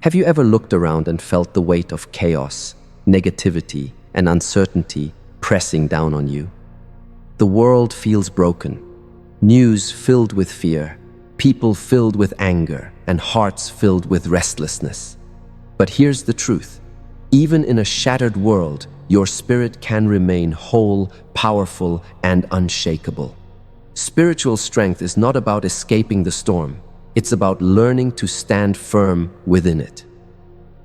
Have you ever looked around and felt the weight of chaos, negativity, and uncertainty pressing down on you? The world feels broken. News filled with fear, people filled with anger, and hearts filled with restlessness. But here's the truth. Even in a shattered world, your spirit can remain whole, powerful, and unshakable. Spiritual strength is not about escaping the storm. It's about learning to stand firm within it.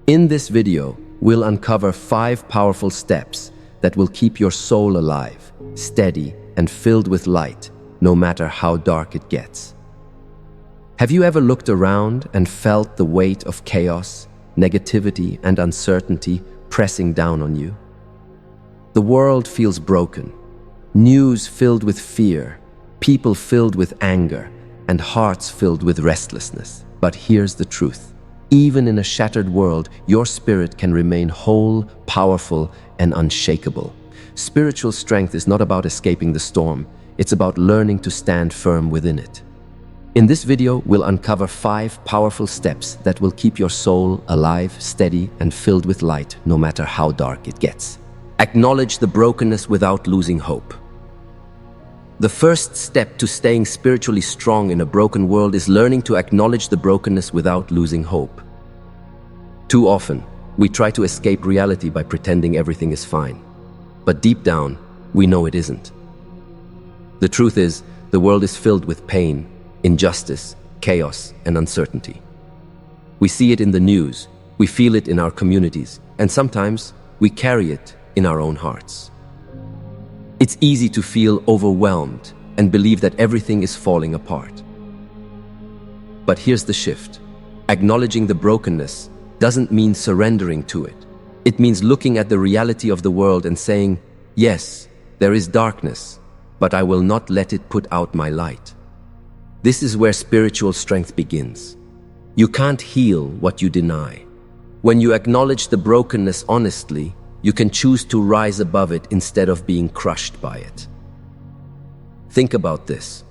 In this video, we'll uncover 5 powerful steps that will keep your soul alive, steady, and filled with light, no matter how dark it gets. Have you ever looked around and felt the weight of chaos, negativity, and uncertainty pressing down on you? The world feels broken. News filled with fear, people filled with anger, and hearts filled with restlessness. But here's the truth. Even in a shattered world, your spirit can remain whole, powerful, and unshakable. Spiritual strength is not about escaping the storm. It's about learning to stand firm within it. In this video, we'll uncover 5 powerful steps that will keep your soul alive, steady, and filled with light, no matter how dark it gets. Acknowledge the brokenness without losing hope. The first step to staying spiritually strong in a broken world is learning to acknowledge the brokenness without losing hope. Too often, we try to escape reality by pretending everything is fine. But deep down, we know it isn't. The truth is, the world is filled with pain, injustice, chaos, and uncertainty. We see it in the news, we feel it in our communities, and sometimes we carry it in our own hearts. It's easy to feel overwhelmed and believe that everything is falling apart. But here's the shift. Acknowledging the brokenness doesn't mean surrendering to it. It means looking at the reality of the world and saying, yes, there is darkness, but I will not let it put out my light. This is where spiritual strength begins. You can't heal what you deny. When you acknowledge the brokenness honestly, you can choose to rise above it instead of being crushed by it. Think about this.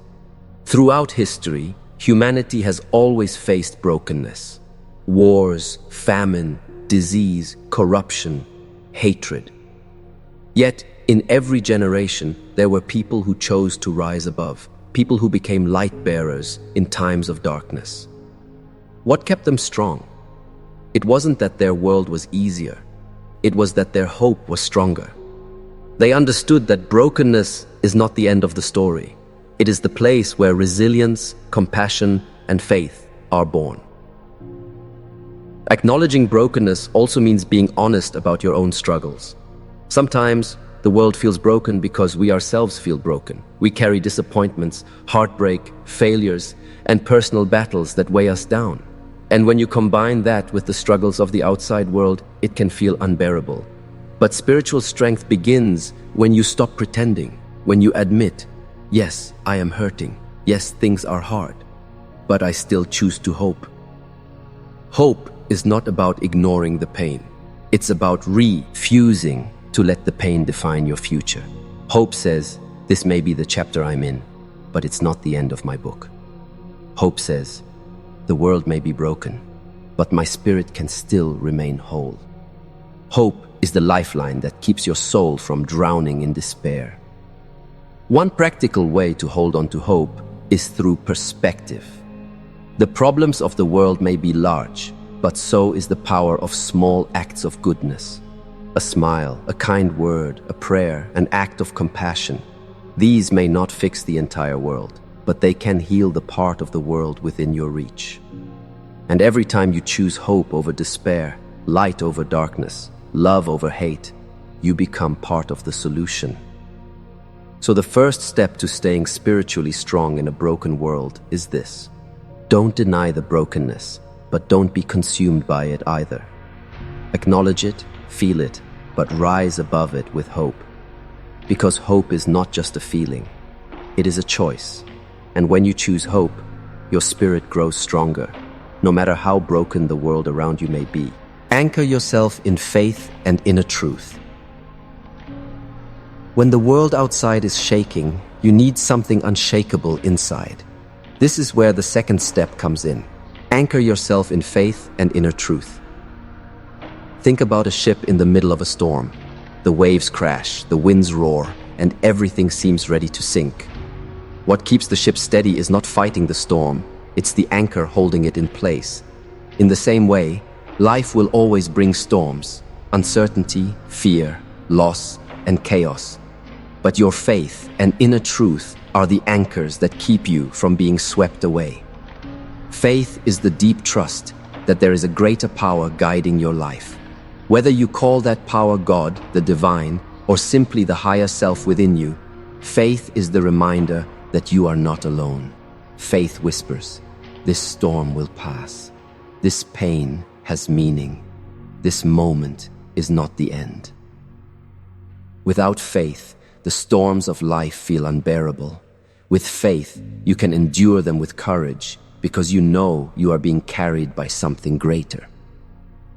Throughout history, humanity has always faced brokenness. Wars, famine, disease, corruption, hatred. Yet, in every generation, there were people who chose to rise above, people who became light bearers in times of darkness. What kept them strong? It wasn't that their world was easier. It was that their hope was stronger. They understood that brokenness is not the end of the story. It is the place where resilience, compassion, and faith are born. Acknowledging brokenness also means being honest about your own struggles. Sometimes the world feels broken because we ourselves feel broken. We carry disappointments, heartbreak, failures, and personal battles that weigh us down. And when you combine that with the struggles of the outside world, it can feel unbearable. But spiritual strength begins when you stop pretending, when you admit, yes, I am hurting. Yes, things are hard, but I still choose to hope. Hope is not about ignoring the pain. It's about refusing to let the pain define your future. Hope says, this may be the chapter I'm in, but it's not the end of my book. Hope says, the world may be broken, but my spirit can still remain whole. Hope is the lifeline that keeps your soul from drowning in despair. One practical way to hold on to hope is through perspective. The problems of the world may be large, but so is the power of small acts of goodness. A smile, a kind word, a prayer, an act of compassion. These may not fix the entire world, but they can heal the part of the world within your reach. And every time you choose hope over despair, light over darkness, love over hate, you become part of the solution. So the first step to staying spiritually strong in a broken world is this. Don't deny the brokenness, but don't be consumed by it either. Acknowledge it, feel it, but rise above it with hope. Because hope is not just a feeling, it is a choice. And when you choose hope, your spirit grows stronger, no matter how broken the world around you may be. Anchor yourself in faith and inner truth. When the world outside is shaking, you need something unshakable inside. This is where the second step comes in. Anchor yourself in faith and inner truth. Think about a ship in the middle of a storm. The waves crash, the winds roar, and everything seems ready to sink. What keeps the ship steady is not fighting the storm, it's the anchor holding it in place. In the same way, life will always bring storms, uncertainty, fear, loss, and chaos. But your faith and inner truth are the anchors that keep you from being swept away. Faith is the deep trust that there is a greater power guiding your life. Whether you call that power God, the divine, or simply the higher self within you, faith is the reminder that you are not alone. Faith whispers, "This storm will pass. This pain has meaning. This moment is not the end." Without faith, the storms of life feel unbearable. With faith, you can endure them with courage because you know you are being carried by something greater.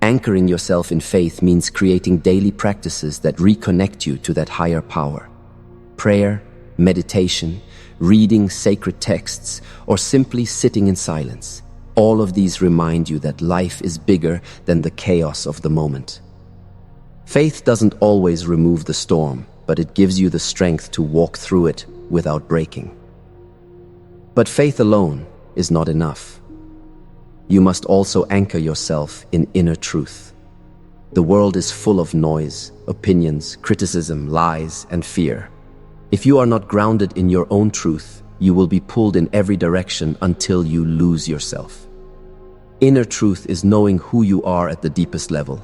Anchoring yourself in faith means creating daily practices that reconnect you to that higher power. Prayer, meditation, reading sacred texts, or simply sitting in silence. All of these remind you that life is bigger than the chaos of the moment. Faith doesn't always remove the storm, but it gives you the strength to walk through it without breaking. But faith alone is not enough. You must also anchor yourself in inner truth. The world is full of noise, opinions, criticism, lies, and fear. If you are not grounded in your own truth, you will be pulled in every direction until you lose yourself. Inner truth is knowing who you are at the deepest level.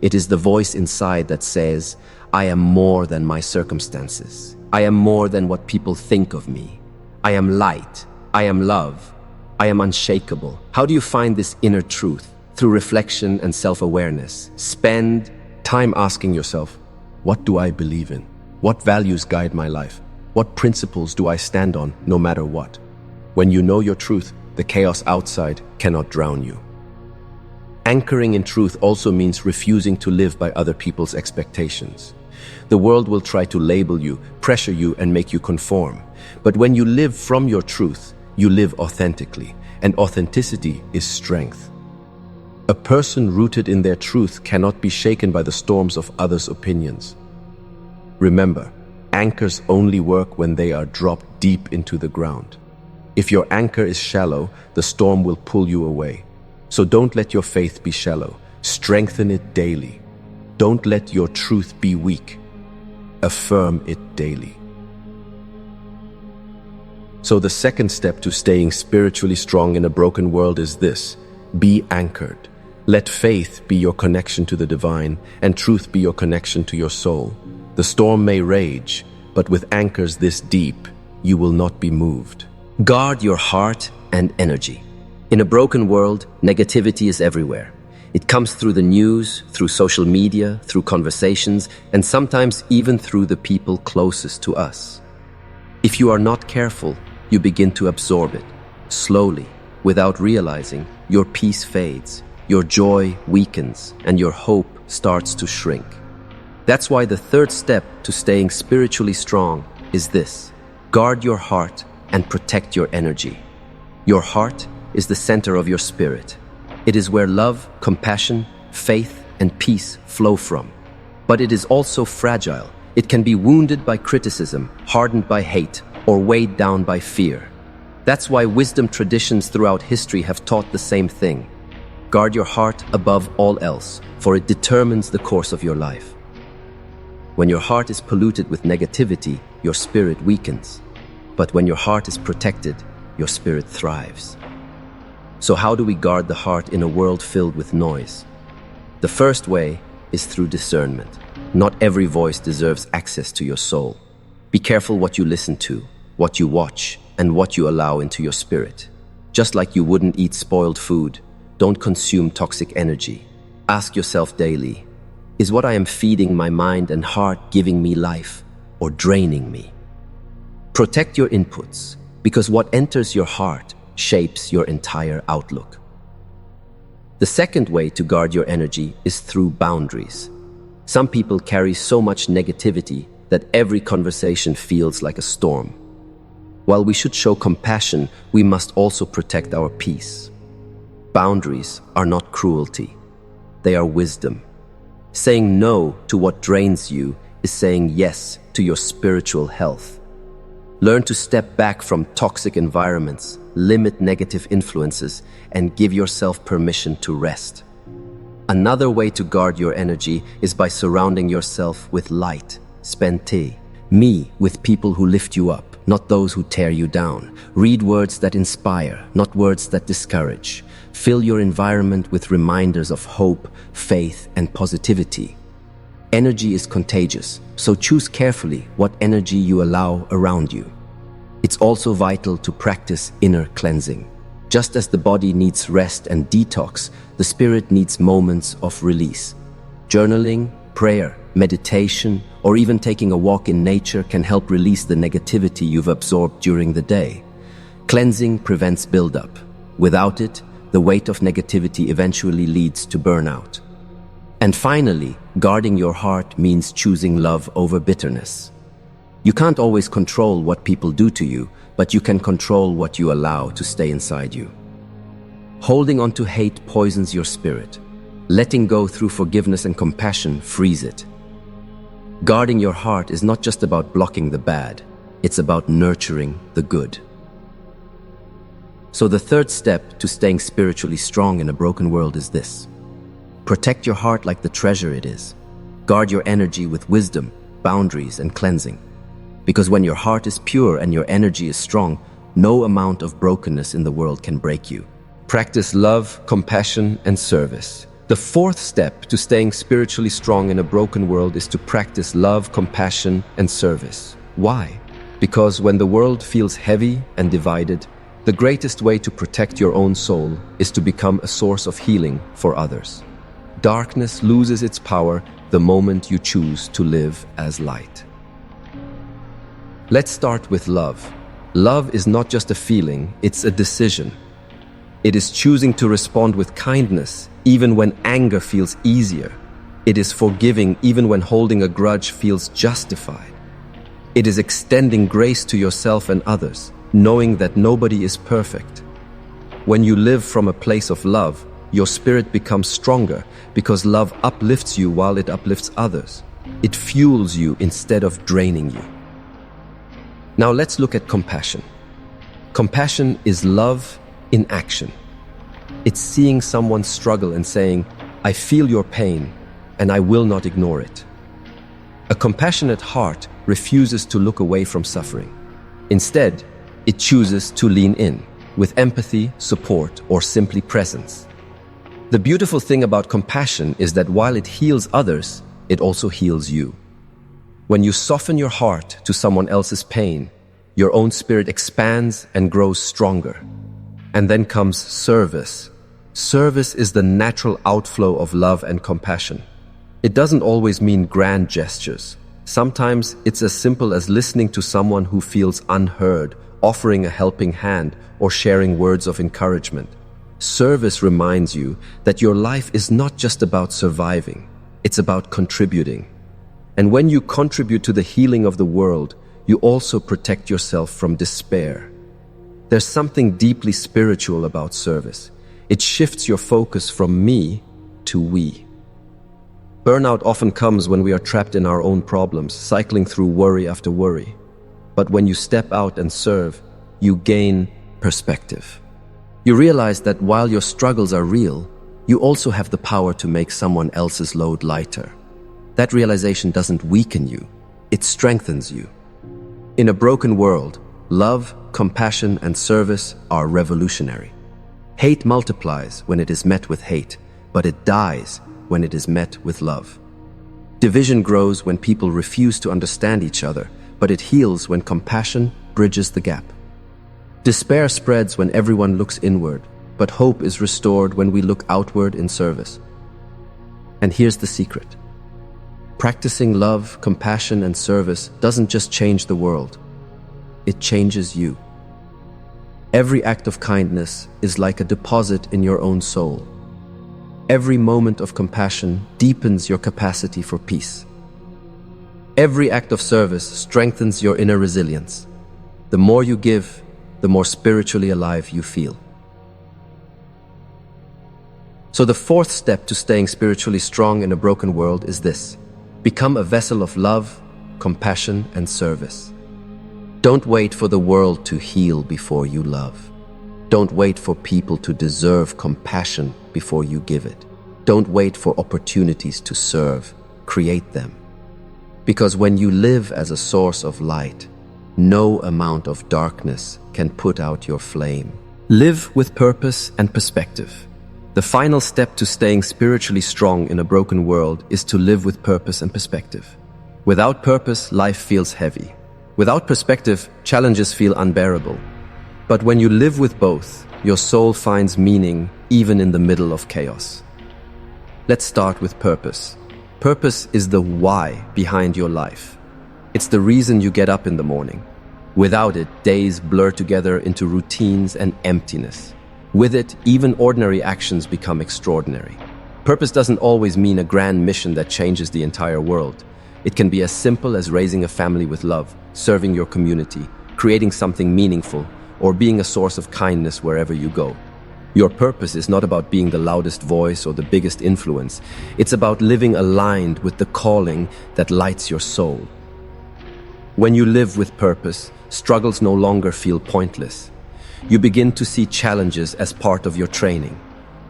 It is the voice inside that says, "I am more than my circumstances. I am more than what people think of me. I am light. I am love. I am unshakable." How do you find this inner truth? Through reflection and self-awareness. Spend time asking yourself, what do I believe in? What values guide my life? What principles do I stand on no matter what? When you know your truth, the chaos outside cannot drown you. Anchoring in truth also means refusing to live by other people's expectations. The world will try to label you, pressure you, and make you conform. But when you live from your truth, you live authentically, and authenticity is strength. A person rooted in their truth cannot be shaken by the storms of others' opinions. Remember, anchors only work when they are dropped deep into the ground. If your anchor is shallow, the storm will pull you away. So don't let your faith be shallow. Strengthen it daily. Don't let your truth be weak. Affirm it daily. So the second step to staying spiritually strong in a broken world is this: be anchored. Let faith be your connection to the divine, and truth be your connection to your soul. The storm may rage, but with anchors this deep, you will not be moved. Guard your heart and energy. In a broken world, negativity is everywhere. It comes through the news, through social media, through conversations, and sometimes even through the people closest to us. If you are not careful, you begin to absorb it. Slowly, without realizing, your peace fades, your joy weakens, and your hope starts to shrink. That's why the third step to staying spiritually strong is this: guard your heart and protect your energy. Your heart is the center of your spirit. It is where love, compassion, faith, and peace flow from. But it is also fragile. It can be wounded by criticism, hardened by hate, or weighed down by fear. That's why wisdom traditions throughout history have taught the same thing. Guard your heart above all else, for it determines the course of your life. When your heart is polluted with negativity, your spirit weakens. But when your heart is protected, your spirit thrives. So how do we guard the heart in a world filled with noise? The first way is through discernment. Not every voice deserves access to your soul. Be careful what you listen to, what you watch, and what you allow into your spirit. Just like you wouldn't eat spoiled food, don't consume toxic energy. Ask yourself daily, is what I am feeding my mind and heart giving me life or draining me? Protect your inputs, because what enters your heart shapes your entire outlook. The second way to guard your energy is through boundaries. Some people carry so much negativity that every conversation feels like a storm. While we should show compassion, we must also protect our peace. Boundaries are not cruelty. They are wisdom. Saying no to what drains you is saying yes to your spiritual health. Learn to step back from toxic environments, limit negative influences, and give yourself permission to rest. Another way to guard your energy is by surrounding yourself with light, spente, me, with people who lift you up, not those who tear you down. Read words that inspire, not words that discourage. Fill your environment with reminders of hope, faith, and positivity. Energy is contagious, so choose carefully what energy you allow around you. It's also vital to practice inner cleansing. Just as the body needs rest and detox, the spirit needs moments of release. Journaling, prayer, meditation, or even taking a walk in nature can help release the negativity you've absorbed during the day. Cleansing prevents buildup. Without it, the weight of negativity eventually leads to burnout. And finally, guarding your heart means choosing love over bitterness. You can't always control what people do to you, but you can control what you allow to stay inside you. Holding on to hate poisons your spirit. Letting go through forgiveness and compassion frees it. Guarding your heart is not just about blocking the bad, it's about nurturing the good. So the third step to staying spiritually strong in a broken world is this. Protect your heart like the treasure it is. Guard your energy with wisdom, boundaries, and cleansing. Because when your heart is pure and your energy is strong, no amount of brokenness in the world can break you. Practice love, compassion, and service. The fourth step to staying spiritually strong in a broken world is to practice love, compassion, and service. Why? Because when the world feels heavy and divided, the greatest way to protect your own soul is to become a source of healing for others. Darkness loses its power the moment you choose to live as light. Let's start with love. Love is not just a feeling, it's a decision. It is choosing to respond with kindness even when anger feels easier. It is forgiving even when holding a grudge feels justified. It is extending grace to yourself and others, knowing that nobody is perfect. When you live from a place of love, your spirit becomes stronger because love uplifts you while it uplifts others. It fuels you instead of draining you. Now let's look at compassion. Compassion is love in action. It's seeing someone struggle and saying, "I feel your pain, and I will not ignore it." A compassionate heart refuses to look away from suffering. Instead, it chooses to lean in, with empathy, support, or simply presence. The beautiful thing about compassion is that while it heals others, it also heals you. When you soften your heart to someone else's pain, your own spirit expands and grows stronger. And then comes service. Service is the natural outflow of love and compassion. It doesn't always mean grand gestures. Sometimes it's as simple as listening to someone who feels unheard, offering a helping hand, or sharing words of encouragement. Service reminds you that your life is not just about surviving, it's about contributing. And when you contribute to the healing of the world, you also protect yourself from despair. There's something deeply spiritual about service. It shifts your focus from me to we. Burnout often comes when we are trapped in our own problems, cycling through worry after worry. But when you step out and serve, you gain perspective. You realize that while your struggles are real, you also have the power to make someone else's load lighter. That realization doesn't weaken you, it strengthens you. In a broken world, love, compassion, and service are revolutionary. Hate multiplies when it is met with hate, but it dies when it is met with love. Division grows when people refuse to understand each other, but it heals when compassion bridges the gap. Despair spreads when everyone looks inward, but hope is restored when we look outward in service. And here's the secret. Practicing love, compassion, and service doesn't just change the world. It changes you. Every act of kindness is like a deposit in your own soul. Every moment of compassion deepens your capacity for peace. Every act of service strengthens your inner resilience. The more you give, the more spiritually alive you feel. So the fourth step to staying spiritually strong in a broken world is this: become a vessel of love, compassion, and service. Don't wait for the world to heal before you love. Don't wait for people to deserve compassion before you give it. Don't wait for opportunities to serve. Create them. Because when you live as a source of light, no amount of darkness can put out your flame. Live with purpose and perspective. The final step to staying spiritually strong in a broken world is to live with purpose and perspective. Without purpose, life feels heavy. Without perspective, challenges feel unbearable. But when you live with both, your soul finds meaning even in the middle of chaos. Let's start with purpose. Purpose is the why behind your life. It's the reason you get up in the morning. Without it, days blur together into routines and emptiness. With it, even ordinary actions become extraordinary. Purpose doesn't always mean a grand mission that changes the entire world. It can be as simple as raising a family with love, serving your community, creating something meaningful, or being a source of kindness wherever you go. Your purpose is not about being the loudest voice or the biggest influence. It's about living aligned with the calling that lights your soul. When you live with purpose, struggles no longer feel pointless. You begin to see challenges as part of your training.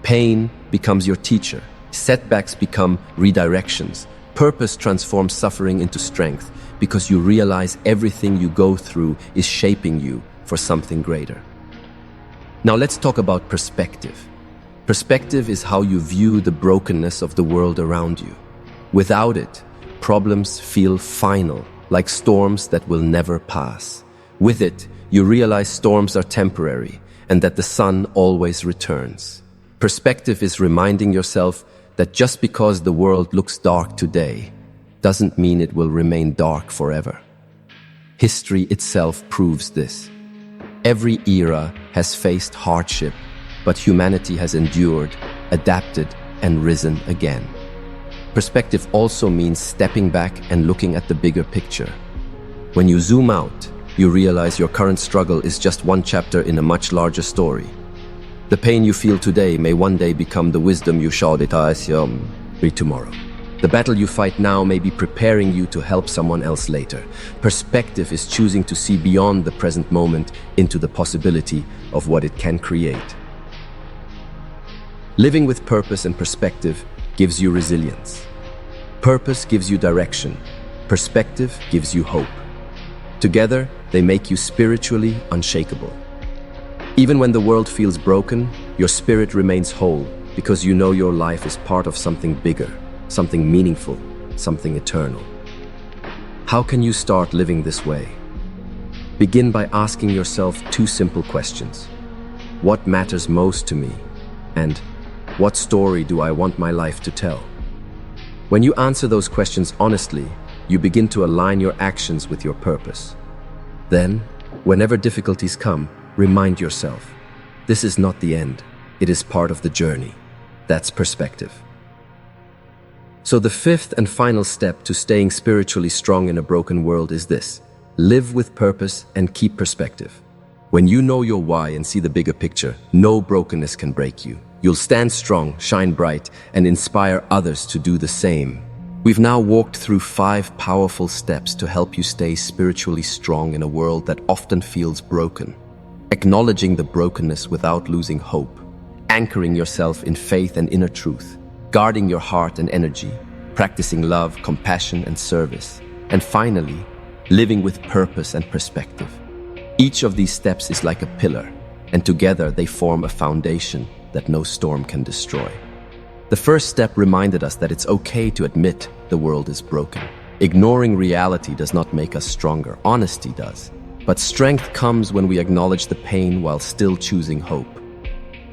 Pain becomes your teacher. Setbacks become redirections. Purpose transforms suffering into strength because you realize everything you go through is shaping you for something greater. Now let's talk about perspective. Perspective is how you view the brokenness of the world around you. Without it, problems feel final, like storms that will never pass. With it, you realize storms are temporary and that the sun always returns. Perspective is reminding yourself that just because the world looks dark today doesn't mean it will remain dark forever. History itself proves this. Every era has faced hardship, but humanity has endured, adapted, and risen again. Perspective also means stepping back and looking at the bigger picture. When you zoom out, you realize your current struggle is just one chapter in a much larger story. The pain you feel today may one day become the wisdom you shall read tomorrow. The battle you fight now may be preparing you to help someone else later. Perspective is choosing to see beyond the present moment into the possibility of what it can create. Living with purpose and perspective gives you resilience. Purpose gives you direction. Perspective gives you hope. Together, they make you spiritually unshakable. Even when the world feels broken, your spirit remains whole because you know your life is part of something bigger, something meaningful, something eternal. How can you start living this way? Begin by asking yourself two simple questions. What matters most to me? And what story do I want my life to tell? When you answer those questions honestly, you begin to align your actions with your purpose. Then, whenever difficulties come, remind yourself, this is not the end, it is part of the journey. That's perspective. So the fifth and final step to staying spiritually strong in a broken world is this: live with purpose and keep perspective. When you know your why and see the bigger picture, no brokenness can break you. You'll stand strong, shine bright, and inspire others to do the same. We've now walked through 5 powerful steps to help you stay spiritually strong in a world that often feels broken. Acknowledging the brokenness without losing hope, anchoring yourself in faith and inner truth, guarding your heart and energy, practicing love, compassion, and service, and finally, living with purpose and perspective. Each of these steps is like a pillar, and together they form a foundation that no storm can destroy. The first step reminded us that it's okay to admit the world is broken. Ignoring reality does not make us stronger. Honesty does. But strength comes when we acknowledge the pain while still choosing hope.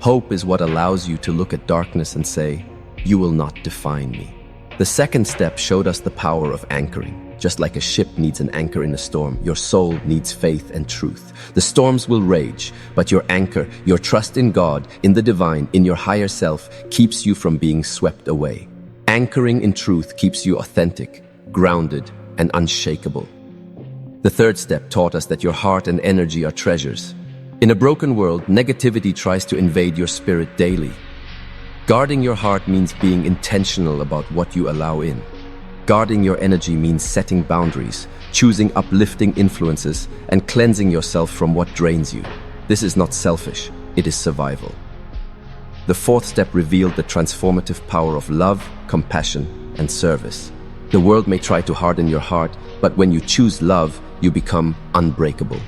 Hope is what allows you to look at darkness and say, "You will not define me." The second step showed us the power of anchoring. Just like a ship needs an anchor in a storm, your soul needs faith and truth. The storms will rage, but your anchor, your trust in God, in the divine, in your higher self, keeps you from being swept away. Anchoring in truth keeps you authentic, grounded, and unshakable. The third step taught us that your heart and energy are treasures. In a broken world, negativity tries to invade your spirit daily. Guarding your heart means being intentional about what you allow in. Guarding your energy means setting boundaries, choosing uplifting influences, and cleansing yourself from what drains you. This is not selfish, it is survival. The fourth step revealed the transformative power of love, compassion, and service. The world may try to harden your heart, but when you choose love, you become unbreakable.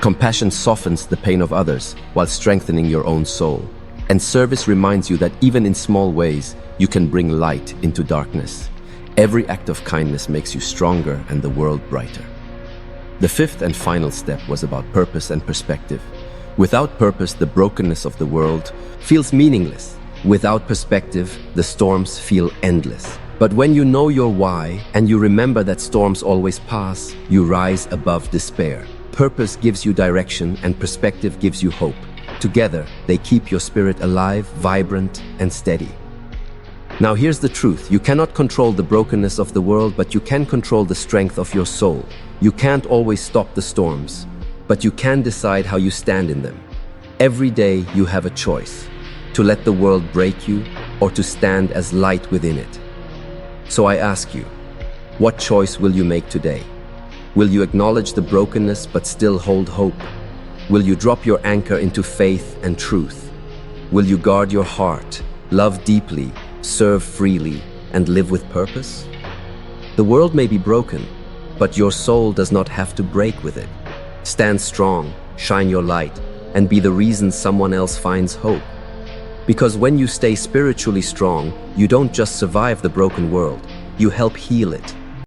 Compassion softens the pain of others while strengthening your own soul. And service reminds you that even in small ways, you can bring light into darkness. Every act of kindness makes you stronger and the world brighter. The fifth and final step was about purpose and perspective. Without purpose, the brokenness of the world feels meaningless. Without perspective, the storms feel endless. But when you know your why and you remember that storms always pass, you rise above despair. Purpose gives you direction and perspective gives you hope. Together, they keep your spirit alive, vibrant, and steady. Now here's the truth. You cannot control the brokenness of the world, but you can control the strength of your soul. You can't always stop the storms, but you can decide how you stand in them. Every day you have a choice, to let the world break you or to stand as light within it. So I ask you, what choice will you make today? Will you acknowledge the brokenness but still hold hope? Will you drop your anchor into faith and truth? Will you guard your heart, love deeply, serve freely, and live with purpose? The world may be broken, but your soul does not have to break with it. Stand strong, shine your light, and be the reason someone else finds hope. Because when you stay spiritually strong, you don't just survive the broken world, you help heal it.